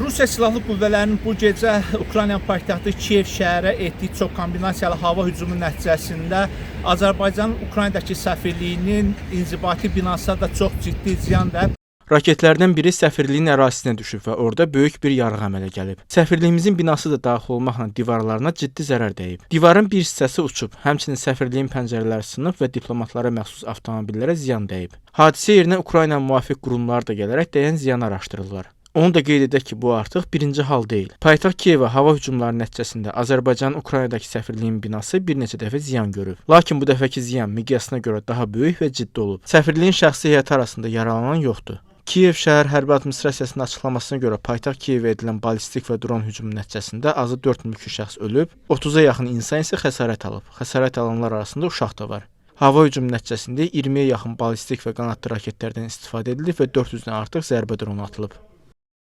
Rusiya Silahlı Qüvvələrinin bu gecə Ukrayna paytaxtı Kiyev şəhərə etdiyi çox kombinasiyalı hava hücumu nəticəsində Azərbaycanın Ukraynadakı səfirliyinin inzibati binasına da çox ciddi ziyan dəyib. Raketlərdən biri səfirliyin ərazisinə düşüb və orada böyük bir yarıq əmələ gəlib. Səfirliyimizin binası da daxil olmaqla divarlarına ciddi zərər dəyib. Divarın bir hissəsi uçub, həmçinin səfirliyin pəncərələri sınıb və diplomatlara məxsus avtomobillərə ziyan dəyib. Hadisə yerinə Ukrayna müvafiq qurumlar da gələrək dəyən ziyanı araşdırırlar. Onu da qeyd edək ki, bu artıq birinci hal deyil. Paytaxt Kiyevə hava hücumları nəticəsində Azərbaycanın Ukraynadakı səfirliyin binası bir neçə dəfə ziyan görüb. Lakin bu dəfəki ziyan miqyasına görə daha böyük və ciddi olub. Səfirliyin şəxsi heyəti arasında yaralanan yoxdur. Kiyev şəhər hərbi administrasiyasının açıqlamasına görə paytaxt Kiyevə edilən ballistik və dron hücumu nəticəsində azı 4 mülki şəxs ölüb, 30-a yaxın insan isə xəsarət alıb. Xəsarət alanlar arasında uşaq da var. Hava hücumu nəticəsində 20-yə yaxın ballistik və qanadlı raketlərdən istifadə edilib və 400-dən artıq zərbə dronu atılıb.